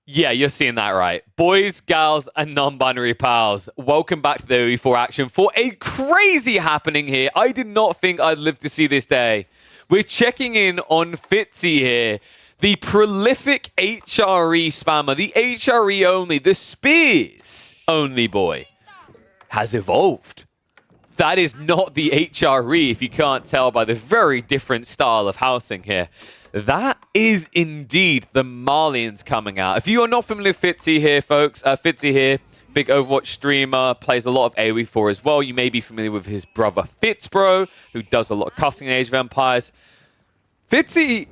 Yeah, you're seeing that right. Boys, gals, and non-binary pals, welcome back to the OE4 action for a crazy happening here. I did not think I'd live to see this day. We're checking in on Fitzy here, the prolific HRE spammer, the HRE only, the spears only boy, has evolved. That is not the HRE, if you can't tell by the very different style of housing here. That is indeed the Malians coming out. If you are not familiar with Fitzy here, folks, Fitzy here, big Overwatch streamer, plays a lot of AoE4 as well. You may be familiar with his brother Fitzbro, who does a lot of custom in Age of Empires. Fitzy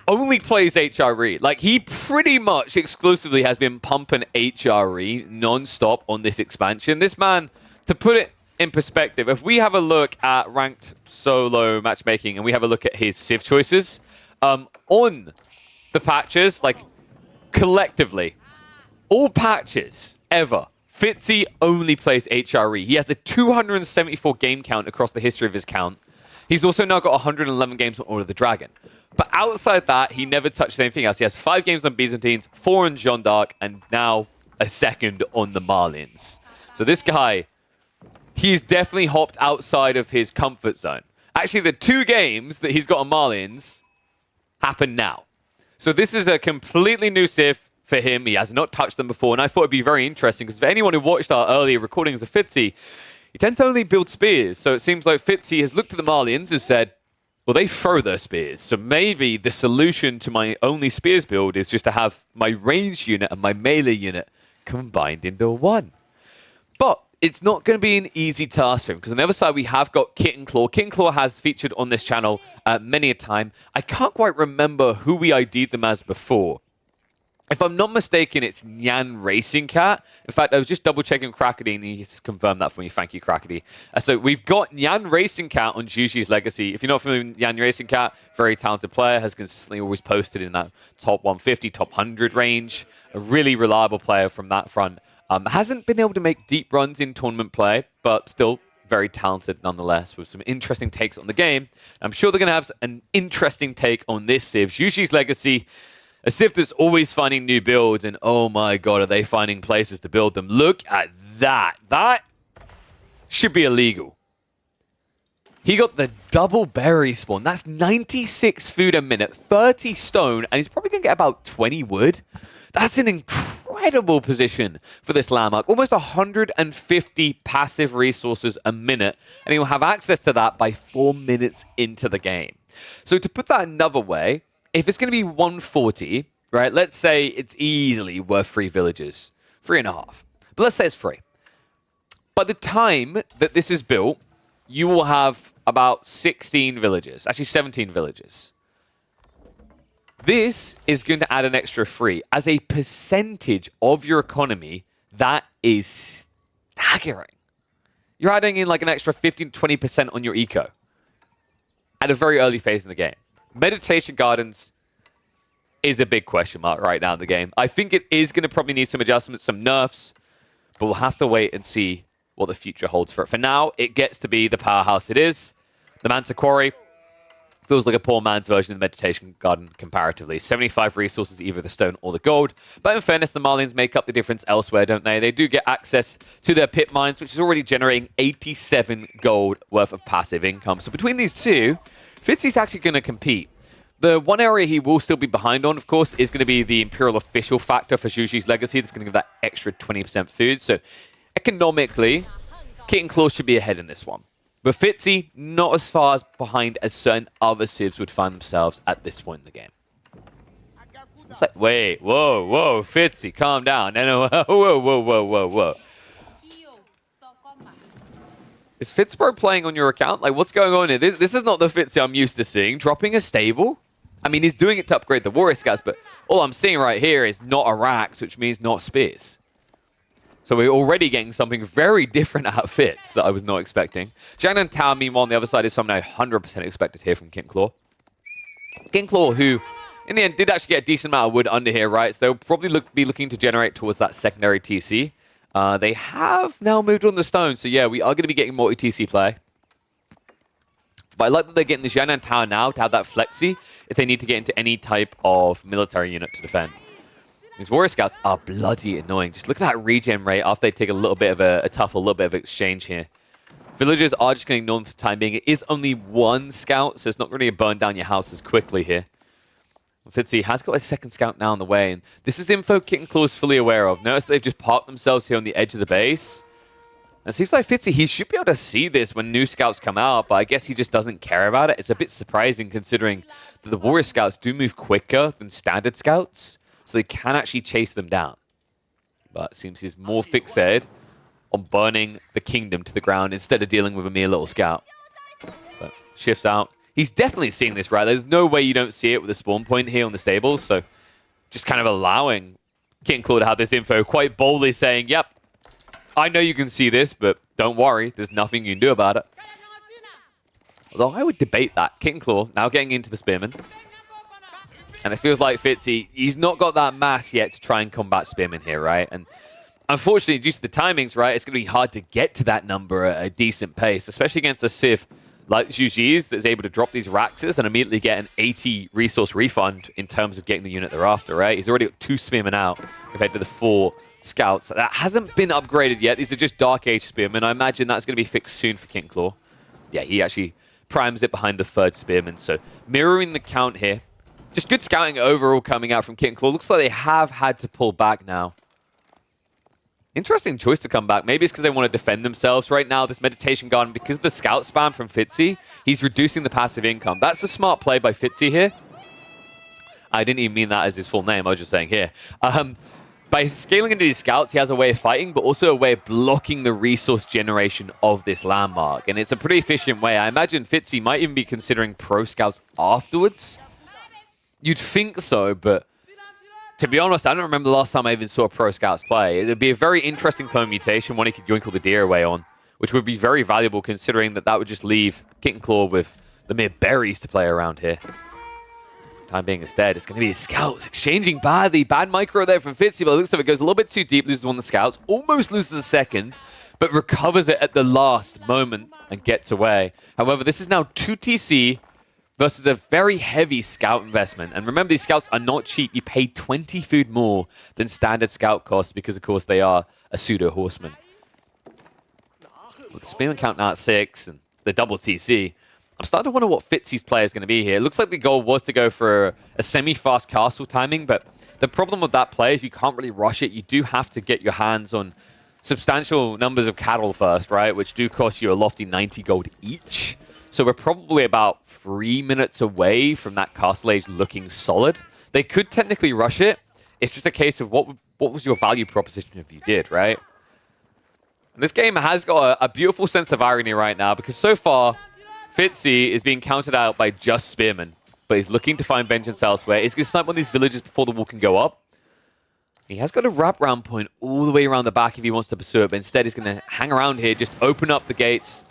only plays HRE. Like, he pretty much exclusively has been pumping HRE non-stop on this expansion. This man, to put it in perspective, if we have a look at ranked solo matchmaking and we have a look at his Civ choices, on the patches, like, collectively, all patches ever, Fitzy only plays HRE. He has a 274 game count across the history of his count. He's also now got 111 games on Order of the Dragon. But outside that, he never touched anything else. He has 5 games on Byzantines, 4 on Jeanne D'Arc, and now a second on the Malians. So this guy, he's definitely hopped outside of his comfort zone. Actually, the 2 games that he's got on Malians happen now. So this is a completely new Civ for him. He has not touched them before, and I thought it'd be very interesting, because for anyone who watched our earlier recordings of Fitzy, he tends to only build spears. So it seems like Fitzy has looked at the Malians and said, well, they throw their spears. So maybe the solution to my only spears build is just to have my range unit and my melee unit combined into one. But it's not going to be an easy task for him, because on the other side, we have got Kitten Claw. Kitten Claw has featured on this channel many a time. I can't quite remember who we ID'd them as before. If I'm not mistaken, it's Nyan Racing Cat. In fact, I was just double-checking Crackety, and he's confirmed that for me. Thank you, Crackety. So we've got Nyan Racing Cat on Juji's Legacy. If you're not familiar with Nyan Racing Cat, very talented player, has consistently always posted in that top 150, top 100 range. A really reliable player from that front. Hasn't been able to make deep runs in tournament play, but still very talented nonetheless, with some interesting takes on the game. I'm sure they're going to have an interesting take on this Civ. Juji's Legacy, a Civ that's always finding new builds, and oh my god, are they finding places to build them. Look at that. That should be illegal. He got the double berry spawn. That's 96 food a minute, 30 stone, and he's probably going to get about 20 wood. That's an incredible position for this landmark. Almost 150 passive resources a minute, and he will have access to that by 4 minutes into the game. So to put that another way, if it's going to be 140, right, let's say it's easily worth 3 villages. 3.5. But let's say it's 3. By the time that this is built, you will have about 16 villages. Actually, 17 villages. This is going to add an extra 3. As a percentage of your economy, that is staggering. You're adding in like an extra 15 to 20% on your eco at a very early phase in the game. Meditation Gardens is a big question mark right now in the game. I think it is going to probably need some adjustments, some nerfs, but we'll have to wait and see what the future holds for it. For now, it gets to be the powerhouse it is. The Mansa Quarry feels like a poor man's version of the Meditation Garden comparatively. 75 resources, either the stone or the gold. But in fairness, the Malians make up the difference elsewhere, don't they? They do get access to their pit mines, which is already generating 87 gold worth of passive income. So between these two, Fitzy's actually going to compete. The one area he will still be behind on, of course, is going to be the Imperial Official factor for Juji's Legacy. That's going to give that extra 20% food. So economically, Kitten Claw should be ahead in this one. But Fitzy, not as far behind as certain other Civs would find themselves at this point in the game. It's like, wait, whoa, Fitzy, calm down. No, whoa. Is Fitzbro playing on your account? Like, what's going on here? This is not the Fitzy I'm used to seeing. Dropping a stable? I mean, he's doing it to upgrade the Warrior Scouts, but all I'm seeing right here is not a Rax, which means not Spears. So we're already getting something very different out of Fitz that I was not expecting. Jeanne and Town, meanwhile, on the other side is something I 100% expected here from Kitten Claw. Kitten Claw, who, in the end, did actually get a decent amount of wood under here, right? So they'll probably be looking to generate towards that secondary TC. They have now moved on the stone, so yeah, we are going to be getting multi-TC play. But I like that they're getting the Jeanne and Town now to have that flexi if they need to get into any type of military unit to defend. These Warrior Scouts are bloody annoying. Just look at that regen rate after they take a little bit of a tough, a little bit of exchange here. Villagers are just going to ignore them for the time being. It is only one scout, so it's not going to burn down your house as quickly here. Fitzy has got a second scout now on the way, and this is info Kit and Claw is fully aware of. Notice they've just parked themselves here on the edge of the base. It seems like Fitzy, he should be able to see this when new scouts come out, but I guess he just doesn't care about it. It's a bit surprising considering that the Warrior Scouts do move quicker than standard scouts, so they can actually chase them down. But it seems he's more fixated on burning the kingdom to the ground instead of dealing with a mere little scout. So, shifts out. He's definitely seeing this, right? There's no way you don't see it with the spawn point here on the stables, so just kind of allowing Kit and Claw to have this info, quite boldly saying, yep, I know you can see this, but don't worry, there's nothing you can do about it. Although I would debate that. Kit and Claw now getting into the Spearmen. And it feels like Fitzy, he's not got that mass yet to try and combat Spearmen here, right? And unfortunately, due to the timings, right, it's going to be hard to get to that number at a decent pace, especially against a Civ like Juji's that's able to drop these Raxes and immediately get an 80 resource refund in terms of getting the unit they're after, right? He's already got 2 Spearmen out compared to the 4 Scouts. That hasn't been upgraded yet. These are just Dark Age Spearmen. I imagine that's going to be fixed soon for Kit and Claw. Yeah, he actually primes it behind the 3rd Spearman. So mirroring the count here. Just good scouting overall coming out from Kit and Claw. Looks like they have had to pull back now. Interesting choice to come back. Maybe it's because they want to defend themselves right now. This Meditation Garden, because of the scout spam from Fitzy, he's reducing the passive income. That's a smart play by Fitzy here. I didn't even mean that as his full name. I was just saying here. By scaling into these scouts, he has a way of fighting, but also a way of blocking the resource generation of this landmark. And it's a pretty efficient way. I imagine Fitzy might even be considering pro scouts afterwards. You'd think so, but to be honest, I don't remember the last time I even saw pro scouts play. It would be a very interesting permutation, one he could yoinkle the deer away on, which would be very valuable considering that that would just leave Kit and Claw with the mere berries to play around here. Time being instead, it's going to be his scouts exchanging badly. Bad micro there from Fitzy, but it looks like it goes a little bit too deep, loses one of the scouts, almost loses the second, but recovers it at the last moment and gets away. However, this is now 2 TC versus a very heavy scout investment. And remember, these scouts are not cheap. You pay 20 food more than standard scout costs because, of course, they are a pseudo-horseman. With the Spearman count now at 6 and the double TC, I'm starting to wonder what Fitzy's play is going to be here. It looks like the goal was to go for a semi-fast castle timing, but the problem with that play is you can't really rush it. You do have to get your hands on substantial numbers of cattle first, right? Which do cost you a lofty 90 gold each. So we're probably about 3 minutes away from that castle age looking solid. They could technically rush it. It's just a case of what was your value proposition if you did, right? And this game has got a beautiful sense of irony right now because so far, Fitzy is being counted out by just Spearmen, but he's looking to find vengeance elsewhere. He's going to snipe one of these villages before the wall can go up. He has got a wraparound point all the way around the back if he wants to pursue it, but instead he's going to hang around here, just open up the gates.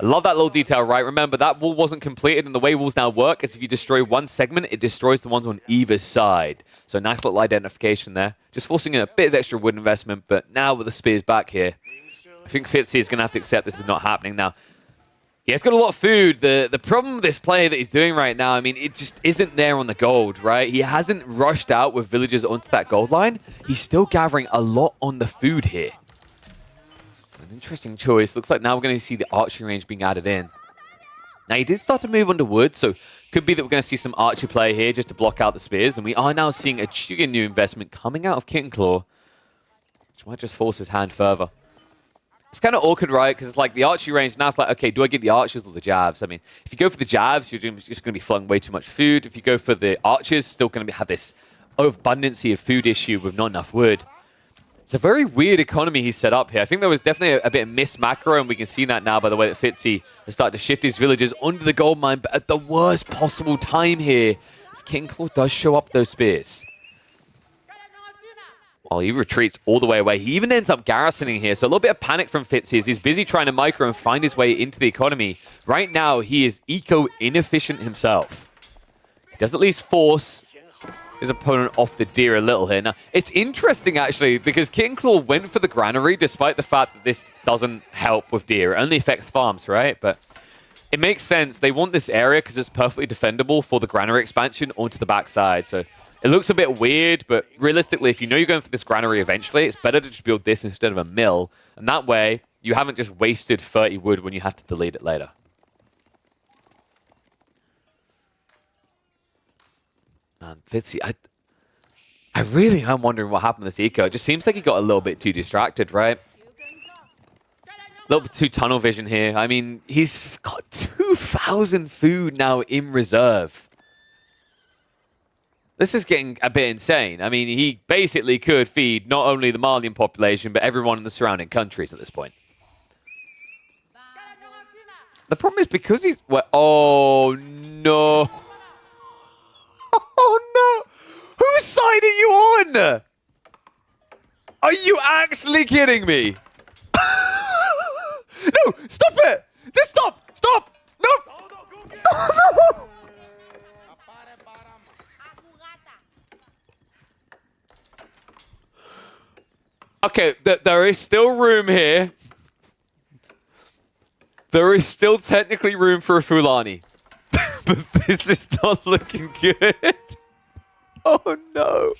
I love that little detail, right? Remember, that wall wasn't completed, and the way walls now work is if you destroy one segment, it destroys the ones on either side. So nice little identification there. Just forcing in a bit of extra wood investment, but now with the spears back here, I think Fitzy is going to have to accept this is not happening now. He has got a lot of food. The problem with this play that he's doing right now, I mean, it just isn't there on the gold, right? He hasn't rushed out with villagers onto that gold line. He's still gathering a lot on the food here. So an interesting choice. Looks like now we're going to see the archery range being added in. Now, he did start to move under wood, so could be that we're going to see some archer play here just to block out the spears. And we are now seeing a new investment coming out of Kit and Claw, which might just force his hand further. It's kind of awkward, right? Because it's like the archery range, now it's like, okay, do I get the archers or the jabs? I mean, if you go for the jabs, you're just going to be flung way too much food. If you go for the archers, still going to have this overabundance of food issue with not enough wood. It's a very weird economy he's set up here. I think there was definitely a bit of miss macro, and we can see that now by the way that Fitzy has started to shift his villagers onto the gold mine, but at the worst possible time here, as Kit and Claw does show up those spears. Well, he retreats all the way away. He even ends up garrisoning here. So a little bit of panic from Fitzy as he's busy trying to micro and find his way into the economy. Right now, he is eco-inefficient himself. He does at least force his opponent off the deer a little here. Now, it's interesting, actually, because Kit and Claw went for the granary, despite the fact that this doesn't help with deer. It only affects farms, right? But it makes sense. They want this area because it's perfectly defendable for the granary expansion onto the backside. So It looks a bit weird, but realistically, if you know you're going for this granary eventually, it's better to just build this instead of a mill. And that way, you haven't just wasted 30 wood when you have to delete it later. Man, Fitzy, I really am wondering what happened to this eco. It just seems like he got a little bit too distracted, right? A little bit too tunnel vision here. I mean, he's got 2,000 food now in reserve. This is getting a bit insane. I mean, he basically could feed not only the Malian population, but everyone in the surrounding countries at this point. The problem is because he's... Well, oh, no. Oh, no. Whose side are you on? Are you actually kidding me? No, stop it. Just stop. Stop. No. No. Okay, there is still room here. There is still technically room for a Fulani. But this is not looking good. Oh, no.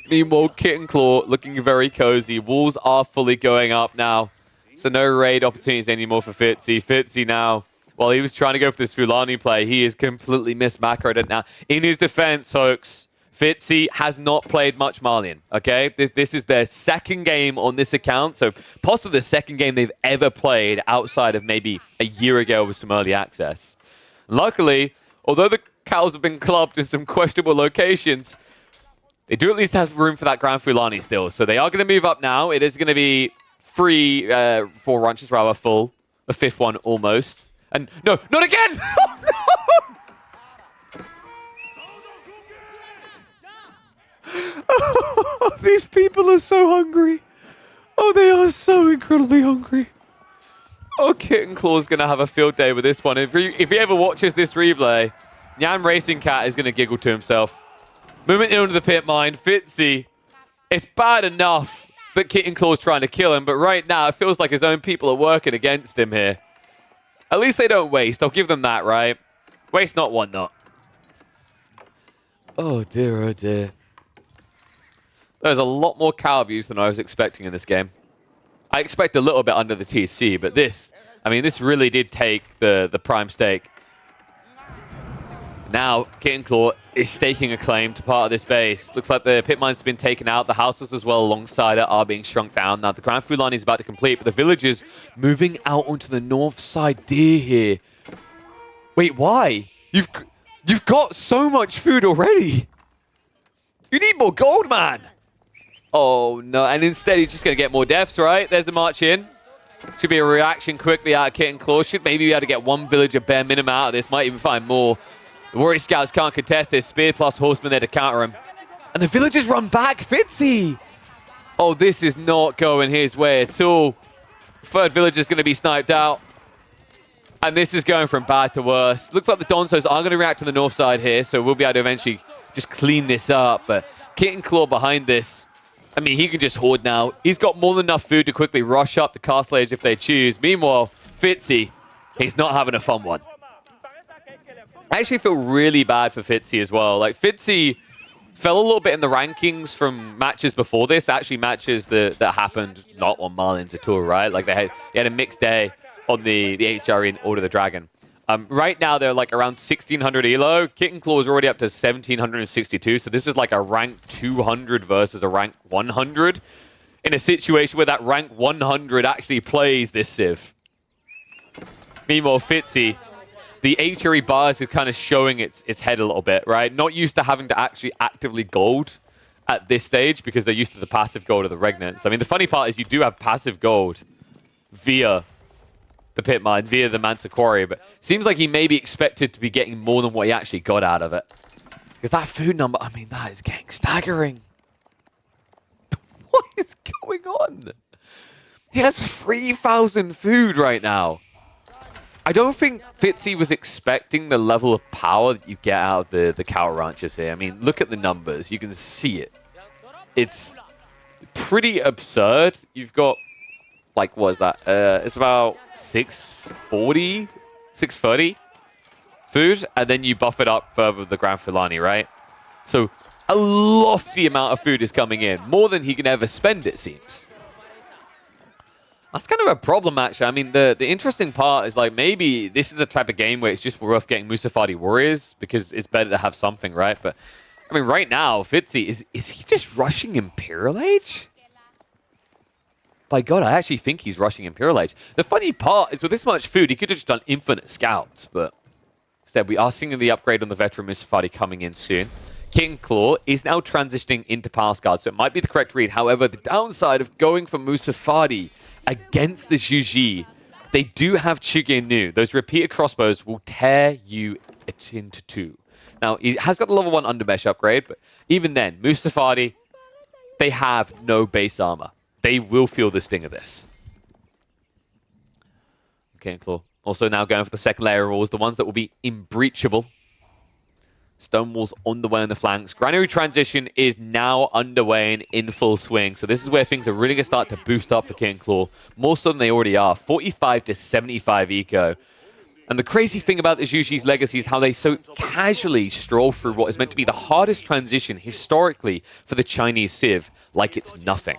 Meanwhile, Kit and Claw looking very cozy. Walls are fully going up now. So no raid opportunities anymore for Fitzy. Fitzy now, while he was trying to go for this Fulani play, he is completely mismacroed it now. In his defense, folks, Fitzy has not played much Malian, okay? This is their second game on this account, so possibly the second game they've ever played outside of maybe a year ago with some early access. Luckily, although the cows have been clubbed in some questionable locations, they do at least have room for that Grand Fulani still. So they are going to move up now. It is going to be 4 ranches, rather full. A fifth one almost. And no, not again! Oh, no! Oh, these people are so hungry. Oh, they are so incredibly hungry. Oh, Kit and Claw's going to have a field day with this one. If he ever watches this replay, Nyan Racing Cat is going to giggle to himself. Movement into the pit mine. Fitzy. It's bad enough that Kit and Claw's trying to kill him, but right now it feels like his own people are working against him here. At least they don't waste. I'll give them that, right? Waste not, want not. Oh dear, oh dear. There's a lot more cow abuse than I was expecting in this game. I expect a little bit under the TC, but this, I mean, this really did take the prime stake. Now, Kit and Claw is staking a claim to part of this base. Looks like the pit mines have been taken out. The houses as well alongside it are being shrunk down. Now, the Grand Fulani is about to complete, but the villagers moving out onto the north side deer here. Wait, why? You've got so much food already. You need more gold, man. Oh, no. And instead, he's just going to get more deaths, right? There's the march in. Should be a reaction quickly out of Kit and Claw. Should maybe be able to get one villager bare minimum out of this. Might even find more. The Warrior Scouts can't contest this. Spear plus Horseman there to counter him. And the villagers run back. Fitzy! Oh, this is not going his way at all. Third villager's going to be sniped out. And this is going from bad to worse. Looks like the Donsos are going to react to the north side here, so we'll be able to eventually just clean this up. But Kit and Claw behind this. I mean, he can just hoard now. He's got more than enough food to quickly rush up to Castle Age if they choose. Meanwhile, Fitzy, he's not having a fun one. I actually feel really bad for Fitzy as well. Like, Fitzy fell a little bit in the rankings from matches before this. Actually, matches that happened not on Malians at all, right? Like, they had a mixed day on the HRE in Order of the Dragon. Right now, they're like around 1,600 elo. Kit and Claw is already up to 1,762. So this is like a rank 200 versus a rank 100 in a situation where that rank 100 actually plays this Civ. Meanwhile, Fitzy, the HRE bias is kind of showing its head a little bit, right? Not used to having to actually actively gold at this stage because they're used to the passive gold of the Regnants. I mean, the funny part is you do have passive gold via the pit mines, via the Mansa Quarry, but seems like he may be expected to be getting more than what he actually got out of it. Because that food number, I mean, that is getting staggering. What is going on? He has 3,000 food right now. I don't think Fitzy was expecting the level of power that you get out of the cow ranches here. I mean, look at the numbers. You can see it. It's pretty absurd. You've got, like, what is that? It's about 630 food, and then you buff it up further with the Grand Fulani, right? So a lofty amount of food is coming in. More than he can ever spend, it seems. That's kind of a problem, actually. I mean, the interesting part is, like, maybe this is a type of game where it's just worth getting Musafadi Warriors because it's better to have something, right? But, I mean, right now, Fitzy, is he just rushing Imperial Age? By God, I actually think he's rushing Imperial Age. The funny part is with this much food, he could have just done infinite scouts, but instead we are seeing the upgrade on the veteran Musafadi coming in soon. King Claw is now transitioning into Palace Guard, so it might be the correct read. However, the downside of going for Musafadi against the Zhuji, they do have Chugye Nu. Those repeated crossbows will tear you into two. Now, he has got the level 1 undermesh upgrade, but even then, Musafadi, they have no base armor. They will feel the sting of this. Okay, Claw. Also now going for the second layer of walls, the ones that will be unbreachable. Stone walls on the way on the flanks. Granary transition is underway and in full swing. So this is where things are really going to start to boost up for King Claw. More so than they already are. 45 to 75 eco. And the crazy thing about the Zhuji's legacy is how they so casually stroll through what is meant to be the hardest transition historically for the Chinese Civ, like it's nothing.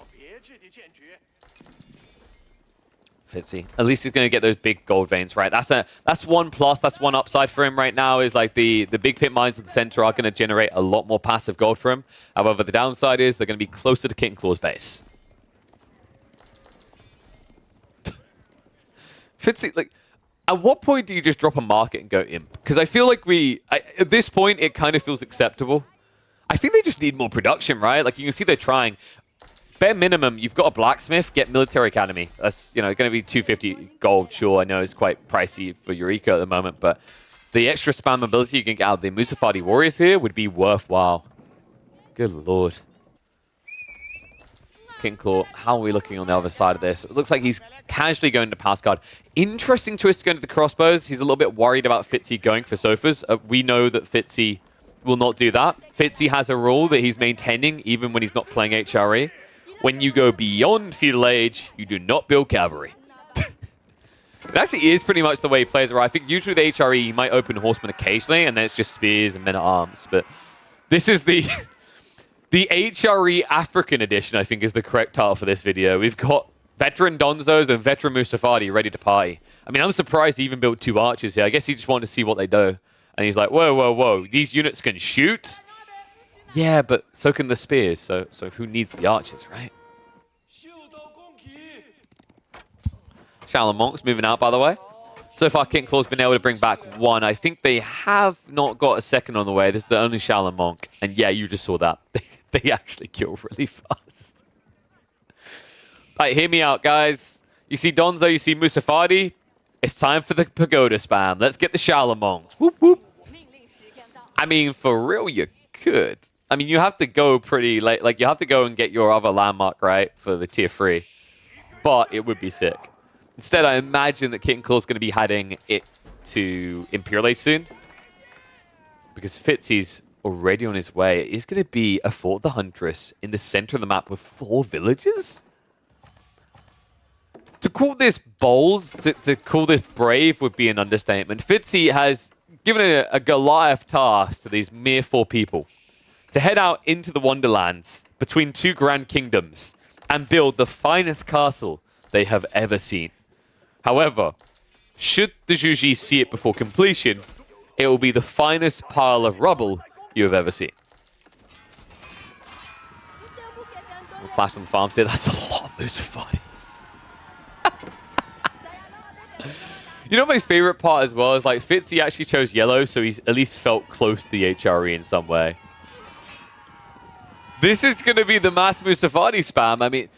Fitzy. At least he's going to get those big gold veins, right? That's one plus. That's one upside for him right now is like the big pit mines at the center are going to generate a lot more passive gold for him. However, the downside is they're going to be closer to King Claw's base. Fitzy, like, at what point do you just drop a market and go imp? Because I feel like at this point, it kind of feels acceptable. I think they just need more production, right? Like, you can see they're trying. Bare minimum, you've got a blacksmith, get military academy. That's, going to be 250 gold. Sure, I know it's quite pricey for Eureka at the moment, but the extra spam ability you can get out of the Musafadi warriors here would be worthwhile. Good lord. King Claw, how are we looking on the other side of this? It looks like he's casually going to pass guard. Interesting choice to go into the crossbows. He's a little bit worried about Fitzy going for sofas. We know that Fitzy will not do that. Fitzy has a rule that he's maintaining even when he's not playing HRE. When you go beyond feudal age, you do not build cavalry. It actually is pretty much the way he plays it, right? I think usually the HRE, you might open horsemen occasionally, and then it's just spears and men-at-arms. But this is the HRE African edition, I think, is the correct title for this video. We've got veteran Donzos and veteran Musafadi ready to party. I mean, I'm surprised he even built 2 archers here. I guess he just wanted to see what they do. And he's like, whoa, whoa, whoa. These units can shoot? Yeah, but so can the spears. So who needs the archers, right? Shaolin Monk's moving out, by the way. So far, King Claw's been able to bring back 1. I think they have not got a second on the way. This is the only Shaolin Monk. And yeah, you just saw that. They actually kill really fast. Right, hear me out, guys. You see Donzo, you see Musafadi. It's time for the pagoda spam. Let's get the Shaolin Monks. Whoop, whoop. I mean, for real, you could. I mean, you have to go pretty late. Like, you have to go and get your other landmark, right, for the tier 3. But it would be sick. Instead, I imagine that King Claw's going to be heading it to Imperial Age soon. Because Fitzy's already on his way. It is going to be a Fort of the Huntress in the center of the map with 4 villages? To call this bold, to call this brave would be an understatement. Fitzy has given a Goliath task to these mere 4 people. To head out into the Wonderlands between 2 grand kingdoms and build the finest castle they have ever seen. However, should the Zhuji see it before completion, it will be the finest pile of rubble you have ever seen. We'll flash on the farms here. That's a lot of Musafadi. You know, my favorite part as well is like Fitzy actually chose yellow, so he's at least felt close to the HRE in some way. This is going to be the mass Musafadi spam. I mean,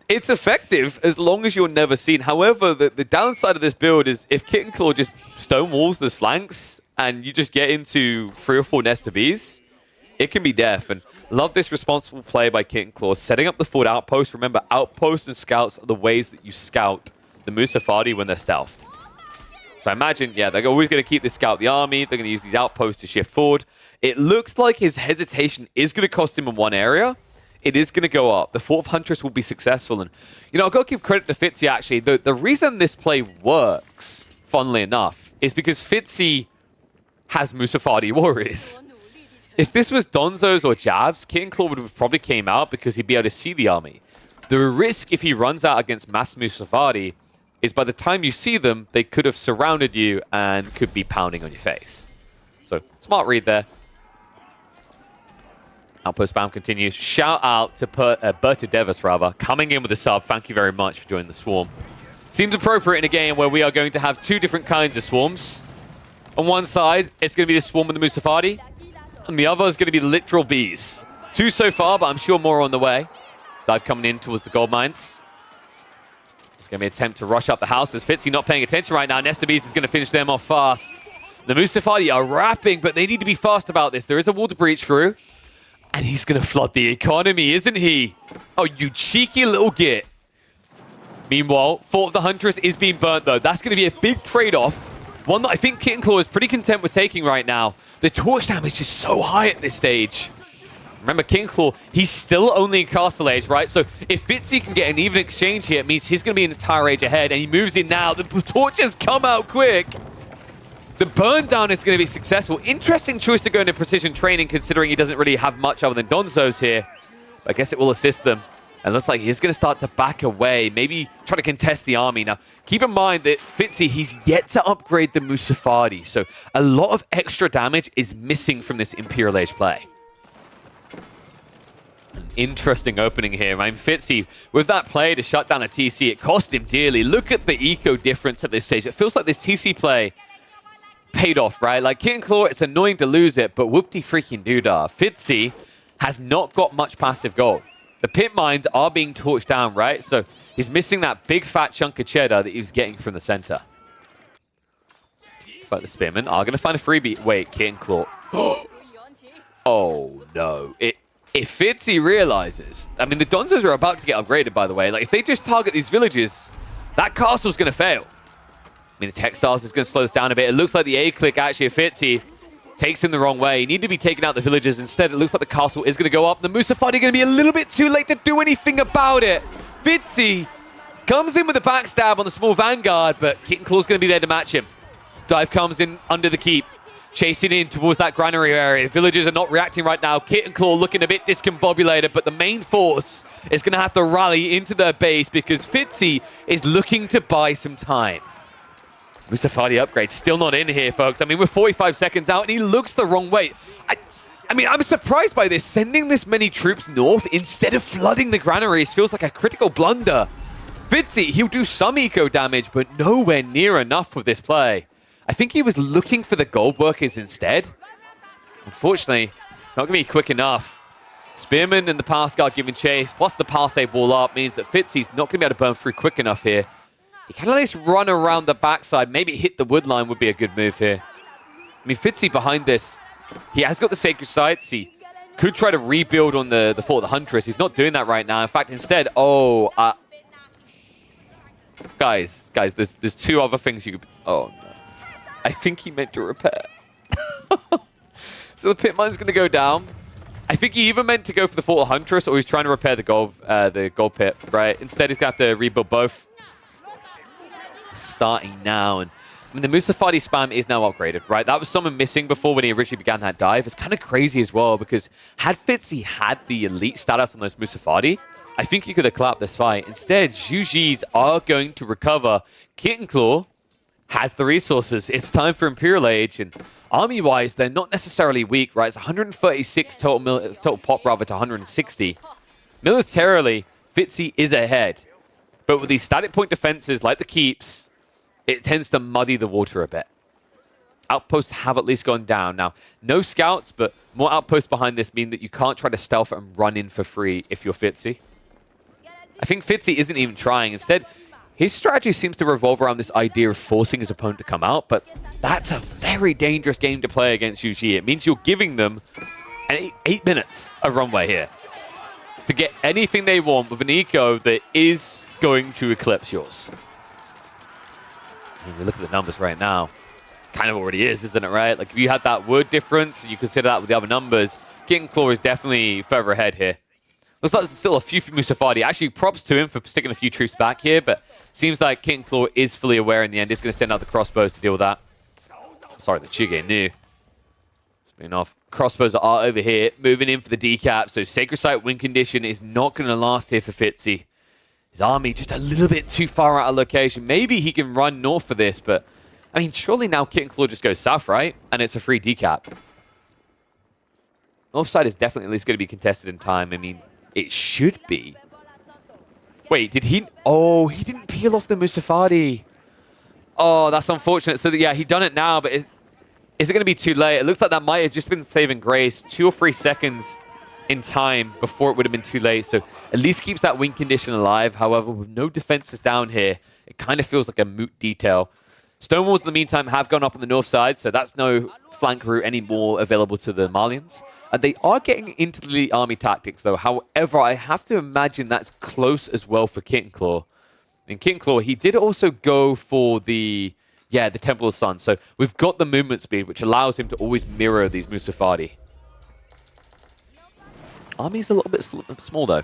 it's effective as long as you're never seen. However, the downside of this build is if Kit and Claw just stone walls those flanks and you just get into 3 or 4 Nest of Bees, it can be death. And love this responsible play by Kit and Claw. Setting up the fort outpost. Remember, outposts and scouts are the ways that you scout the Musafadi when they're stealthed. So I imagine, yeah, they're always going to keep this scout the army. They're going to use these outposts to shift forward. It looks like his hesitation is going to cost him in one area. It is going to go up. The Fort of Huntress will be successful. And, you know, I've got to give credit to Fitzy, actually. The reason this play works, funnily enough, is because Fitzy has Musafadi warriors. If this was Donzo's or Jav's, Kit Claw would have probably came out because he'd be able to see the army. The risk if he runs out against Mass Musafadi is by the time you see them, they could have surrounded you and could be pounding on your face. So, smart read there. Outpost spam continues. Shout out to Berta Devis, rather, coming in with a sub. Thank you very much for joining the swarm. Seems appropriate in a game where we are going to have two different kinds of swarms. On one side, it's going to be the swarm with the Musafadi, and the other is going to be literal bees. Two so far, but I'm sure more on the way. Dive coming in towards the gold mines. It's going to be an attempt to rush up the house. As Fitzy not paying attention right now. Nesta Beast is going to finish them off fast. The Musafadi are wrapping, but they need to be fast about this. There is a wall to breach through. And he's going to flood the economy, isn't he? Oh, you cheeky little git. Meanwhile, Fort of the Huntress is being burnt, though. That's going to be a big trade-off. One that I think Kit Claw is pretty content with taking right now. The torch damage is just so high at this stage. Remember, Kit Claw, he's still only in Castle Age, right? So if Fitzy can get an even exchange here, it means he's going to be an entire age ahead, and he moves in now. The torches come out quick. The burn down is going to be successful. Interesting choice to go into precision training, considering he doesn't really have much other than Donzo's here. But I guess it will assist them. And looks like he's going to start to back away, maybe try to contest the army. Now, keep in mind that Fitzy, he's yet to upgrade the Musafadi, so a lot of extra damage is missing from this Imperial Age play. An interesting opening here. I mean, Fitzy, with that play to shut down a TC, it cost him dearly. Look at the eco difference at this stage. It feels like this TC play paid off, right? Like, Kit Claw, it's annoying to lose it, but whoopty freaking doodah. Fitzy has not got much passive gold. The pit mines are being torched down, right? So he's missing that big fat chunk of cheddar that he was getting from the center. It's like the Spearmen are going to find a freebie. Wait, Kit Claw. Oh, no. If Fitzy realizes... I mean, the Donzos are about to get upgraded, by the way. Like, if they just target these villages, that castle's going to fail. I mean, the textiles is going to slow this down a bit. It looks like the A-click, actually, of Fitzy takes him the wrong way. He needed to be taking out the villages. Instead, it looks like the castle is going to go up. The Musafadi are going to be a little bit too late to do anything about it. Fitzy comes in with a backstab on the small vanguard, but Kit Claw's going to be there to match him. Dive comes in under the keep, chasing in towards that granary area. Villagers are not reacting right now. Kit Claw looking a bit discombobulated, but the main force is going to have to rally into their base because Fitzy is looking to buy some time. Musafadi upgrade still not in here, folks. I mean, we're 45 seconds out, and he looks the wrong way. I mean, I'm surprised by this. Sending this many troops north instead of flooding the granaries feels like a critical blunder. Fitzy, he'll do some eco damage, but nowhere near enough with this play. I think he was looking for the gold workers instead. Unfortunately, it's not going to be quick enough. Spearman and the pass guard giving chase, plus the pass save wall up, means that Fitzy's not going to be able to burn through quick enough here. He can at least run around the backside. Maybe hit the wood line would be a good move here. I mean, Fitzy behind this, he has got the Sacred Sites. He could try to rebuild on the Fort of the Huntress. He's not doing that right now. In fact, instead, guys, there's two other things you could... Oh, no. I think he meant to repair. So the pit mine's going to go down. I think he either meant to go for the Fort of the Huntress or he's trying to repair the gold pit, right? Instead, he's going to have to rebuild both. Starting now, and I mean, the Musafadi spam is now upgraded, right? That was someone missing before when he originally began that dive. It's kind of crazy as well, because had Fitzy had the elite status on those Musafadi, I think he could have clapped this fight. Instead, Zhuji's are going to recover. Kit Claw has the resources. It's time for Imperial Age, and army-wise, they're not necessarily weak, right? It's 136 total pop, rather, to 160. Militarily, Fitzy is ahead. But with these static point defenses, like the keeps, it tends to muddy the water a bit. Outposts have at least gone down. Now, no scouts, but more outposts behind this mean that you can't try to stealth and run in for free if you're Fitzy. I think Fitzy isn't even trying. Instead, his strategy seems to revolve around this idea of forcing his opponent to come out, but that's a very dangerous game to play against Zhuji. It means you're giving them 8 minutes of runway here to get anything they want with an eco that is going to eclipse yours. I mean, we look at the numbers right now. Kind of already is, isn't it, right? Like, if you had that word difference, you consider that with the other numbers, Kit Claw is definitely further ahead here. Looks like there's still a few for Musafadi. Actually, props to him for sticking a few troops back here, but seems like Kit Claw is fully aware in the end. He's going to send out the crossbows to deal with that. Sorry, the Chuge knew. Enough. Crossbows are over here, moving in for the decap. So Sacred Site win condition is not going to last here for Fitzy. His army just a little bit too far out of location. Maybe he can run north for this, but I mean, surely now Kit and Claw just goes south, right? And it's a free decap. North side is definitely at least going to be contested in time. I mean, it should be. Wait, did he? Oh, he didn't peel off the Musafadi. Oh, that's unfortunate. So, yeah, he done it now, but is it going to be too late? It looks like that might have just been saving grace. 2 or 3 seconds in time before it would have been too late. So at least keeps that win condition alive. However, with no defenses down here, it kind of feels like a moot detail. Stonewalls, in the meantime, have gone up on the north side, so that's no flank route anymore available to the Malians. They are getting into the elite army tactics, though. However, I have to imagine that's close as well for Kit and Claw. And Kit and Claw, he did also go for the Temple of Sun. So we've got the movement speed, which allows him to always mirror these Musafadi. Army's a little bit small, though.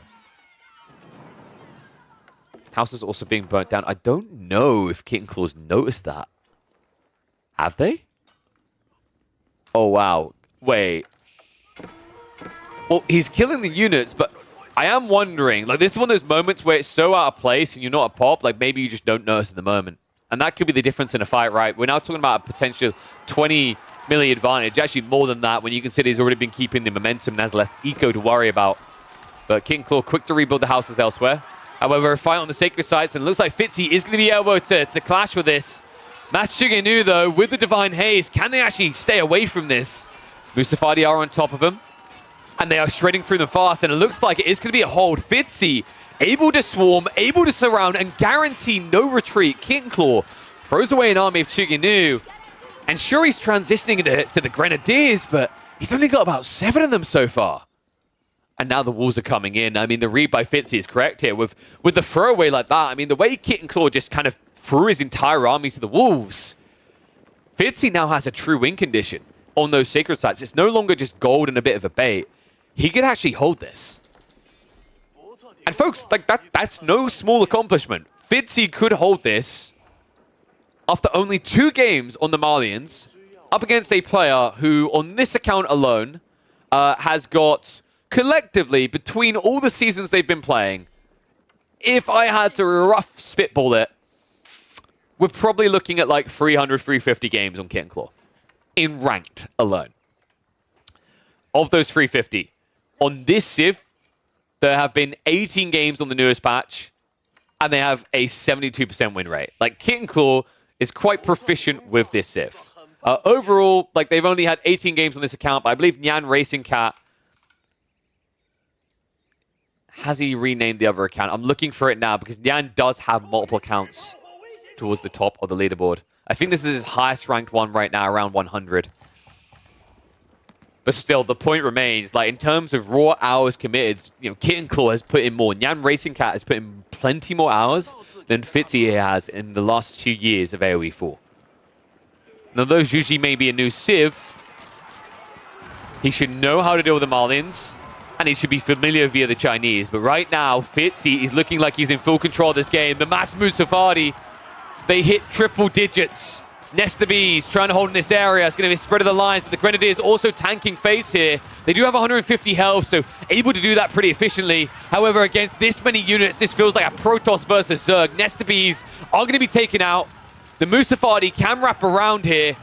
House is also being burnt down. I don't know if Kit and Claw's noticed that. Have they? Oh, wow. Wait. Well, he's killing the units, but I am wondering, like, this is one of those moments where it's so out of place and you're not a pop, like, maybe you just don't notice in the moment. And that could be the difference in a fight, right? We're now talking about a potential 20 milli advantage. Actually, more than that when you consider he's already been keeping the momentum and has less eco to worry about. But Kit and Claw quick to rebuild the houses elsewhere. However, a fight on the sacred sites, and it looks like Fitzy is going to be able to clash with this. Mass Shugenu, though, with the Divine Haze, can they actually stay away from this? Musafadi are on top of them, and they are shredding through them fast, and it looks like it is going to be a hold. Fitzy, able to swarm, able to surround, and guarantee no retreat. Kit and Claw throws away an army of Shugenu, and sure, he's transitioning to the Grenadiers, but he's only got about 7 of them so far. And now the Wolves are coming in. I mean, the read by Fitzy is correct here. With the throwaway like that, I mean, the way Kit and Claw just kind of threw his entire army to the Wolves, Fitzy now has a true win condition on those sacred sites. It's no longer just gold and a bit of a bait. He could actually hold this. And folks, like that's no small accomplishment. Fitzy could hold this after only 2 games on the Malians up against a player who, on this account alone, has got... collectively, between all the seasons they've been playing, if I had to rough spitball it, we're probably looking at like 300, 350 games on Kit and Claw. In ranked alone. Of those 350, on this Civ, there have been 18 games on the newest patch, and they have a 72% win rate. Like, Kit and Claw is quite proficient with this Civ. Overall, like, they've only had 18 games on this account, but I believe Nyan Racing Cat... has he renamed the other account? I'm looking for it now because Nyan does have multiple accounts towards the top of the leaderboard. I think this is his highest ranked one right now, around 100. But still, the point remains, like, in terms of raw hours committed, you know, Kit and Claw has put in more. Nyan Racing Cat has put in plenty more hours than Fitzy has in the last 2 years of AoE 4. Now, those usually may be a new Civ. He should know how to deal with the Malians. And he should be familiar via the Chinese. But right now, Fitzy is looking like he's in full control of this game. The Mass Musafadi, they hit triple digits. Nesta Bees trying to hold in this area. It's going to be a spread of the lines, but the Grenadiers also tanking face here. They do have 150 health, so able to do that pretty efficiently. However, against this many units, this feels like a Protoss versus Zerg. Nesta Bees are going to be taken out. The Musafadi can wrap around here.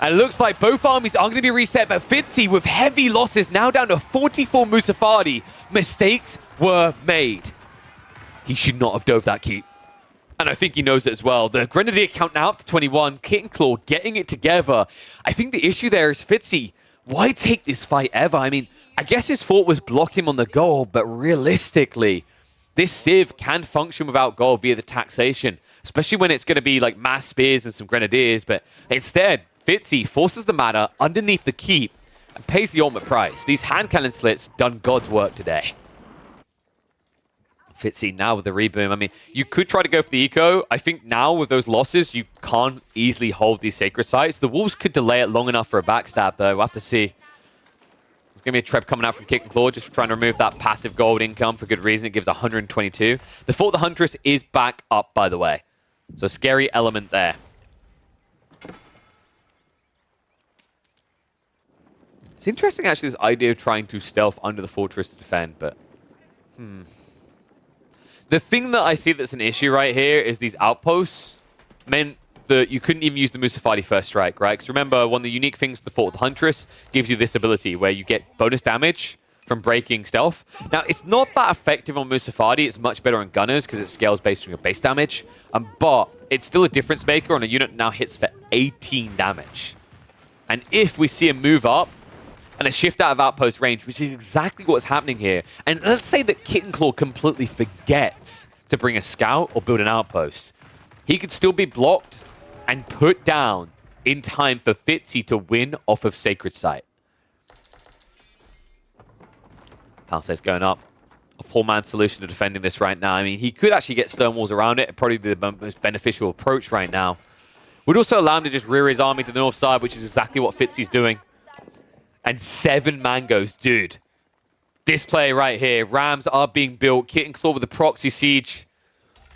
And it looks like both armies are going to be reset, but Fitzy, with heavy losses, now down to 44 Musafadi. Mistakes were made. He should not have dove that keep. And I think he knows it as well. The Grenadier count now up to 21. Kit and Claw getting it together. I think the issue there is Fitzy. Why take this fight ever? I mean, I guess his thought was block him on the goal, but realistically, this Civ can function without gold via the taxation, especially when it's going to be like mass spears and some Grenadiers, but instead, Fitzy forces the mana underneath the keep and pays the ultimate price. These hand cannon slits done God's work today. Fitzy now with the reboom. I mean, you could try to go for the eco. I think now with those losses, you can't easily hold these sacred sites. The Wolves could delay it long enough for a backstab, though. We'll have to see. There's going to be a trap coming out from Kit and Claw, just trying to remove that passive gold income for good reason. It gives 122. The Fort the Huntress is back up, by the way. So scary element there. It's interesting, actually, this idea of trying to stealth under the fortress to defend, but... The thing that I see that's an issue right here is these outposts meant that you couldn't even use the Musafadi first strike, right? Because remember, one of the unique things of the Fort of the Huntress gives you this ability where you get bonus damage from breaking stealth. Now, it's not that effective on Musafadi. It's much better on Gunners because it scales based on your base damage. But it's still a difference maker on a unit that now hits for 18 damage. And if we see a move up and a shift out of outpost range, which is exactly what's happening here, and let's say that Kitten Claw completely forgets to bring a scout or build an outpost, he could still be blocked and put down in time for Fitzy to win off of Sacred Site. Palisades going up. A poor man's solution to defending this right now. I mean, he could actually get stone walls around it. It'd probably be the most beneficial approach right now. Would also allow him to just rear his army to the north side, which is exactly what Fitzy's doing. And 7 mangoes, dude. This play right here. Rams are being built. Kitten Claw with the proxy siege.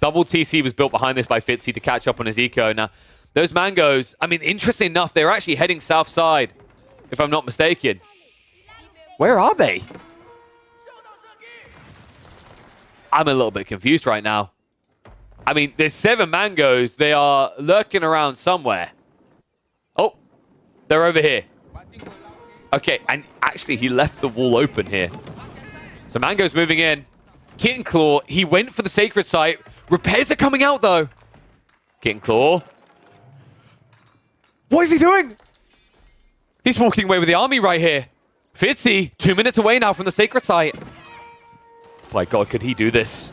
Double TC was built behind this by Fitzy to catch up on his eco. Now, those mangoes, I mean, interesting enough, they're actually heading south side, if I'm not mistaken. Where are they? I'm a little bit confused right now. I mean, there's 7 mangoes. They are lurking around somewhere. Oh, they're over here. Okay, and actually, he left the wall open here. So Mango's moving in. Kitten Claw, he went for the Sacred Site. Repairs are coming out, though. Kitten Claw. What is he doing? He's walking away with the army right here. Fitzy, 2 minutes away now from the Sacred Site. My God, could he do this?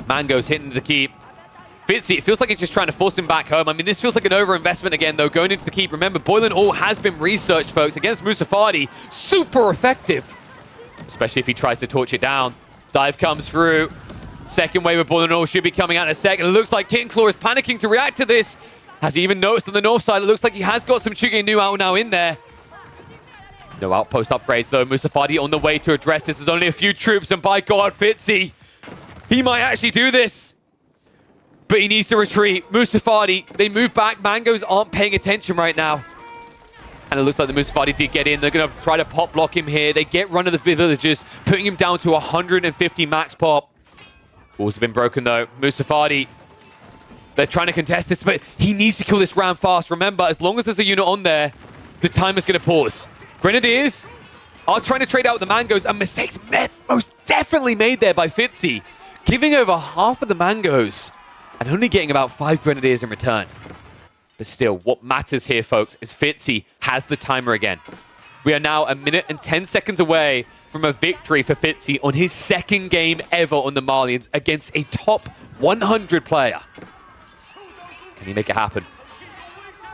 Mango's hitting the keep. Fitzy, it feels like he's just trying to force him back home. I mean, this feels like an overinvestment again, though, going into the keep. Remember, Boiling All has been researched, folks, against Musafadi. Super effective. Especially if he tries to torch it down. Dive comes through. Second wave of Boiling All should be coming out in a second. It looks like Kitten Claw is panicking to react to this. Has he even noticed on the north side? It looks like he has got some Chuge Nu out now in there. No outpost upgrades, though. Musafadi on the way to address this. There's only a few troops, and by God, Fitzy, he might actually do this. But he needs to retreat. Musafadi, they move back. Mangoes aren't paying attention right now. And it looks like the Musafadi did get in. They're going to try to pop block him here. They get run of the villagers, putting him down to 150 max pop. Walls have been broken, though. Musafadi, they're trying to contest this, but he needs to kill this ram fast. Remember, as long as there's a unit on there, the timer's going to pause. Grenadiers are trying to trade out with the mangoes, and mistakes most definitely made there by Fitzy, giving over half of the mangoes and only getting about 5 grenadiers in return. But still, what matters here, folks, is Fitzy has the timer again. We are now 1 minute and 10 seconds away from a victory for Fitzy on his 2nd game ever on the Malians against a top 100 player. Can he make it happen?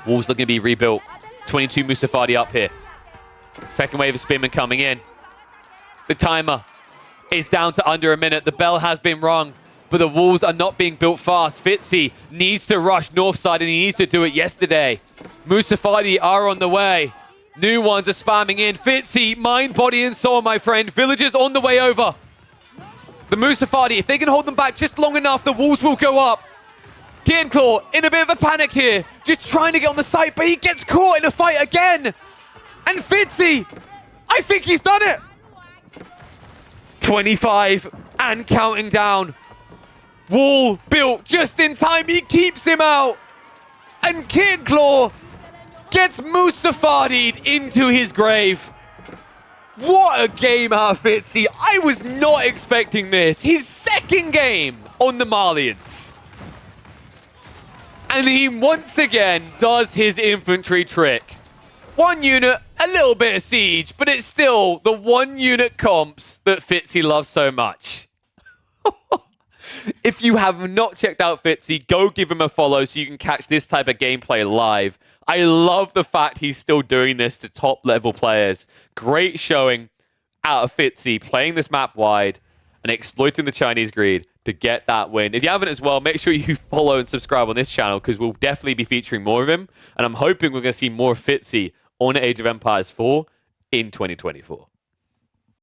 Walls looking to be rebuilt. 22 Musafadi up here. Second wave of Spearmen coming in. The timer is down to under 1 minute. The bell has been rung, but the walls are not being built fast. Fitzy needs to rush north side, and he needs to do it yesterday. Musafadi are on the way. New ones are spamming in. Fitzy, mind, body, and soul, my friend. Villagers on the way over. The Musafadi, if they can hold them back just long enough, the walls will go up. Kitten Claw in a bit of a panic here, just trying to get on the site, but he gets caught in a fight again. And Fitzy, I think he's done it. 25 and counting down. Wall built just in time. He keeps him out. And Kitten Claw gets Musafadi'd into his grave. What a game out of Fitzy. I was not expecting this. His 2nd game on the Malians. And he once again does his infantry trick. 1 unit, a little bit of siege, but it's still the 1 unit comps that Fitzy loves so much. If you have not checked out Fitzy, go give him a follow so you can catch this type of gameplay live. I love the fact he's still doing this to top level players. Great showing out of Fitzy, playing this map wide and exploiting the Chinese greed to get that win. If you haven't as well, make sure you follow and subscribe on this channel because we'll definitely be featuring more of him. And I'm hoping we're going to see more Fitzy on Age of Empires 4 in 2024.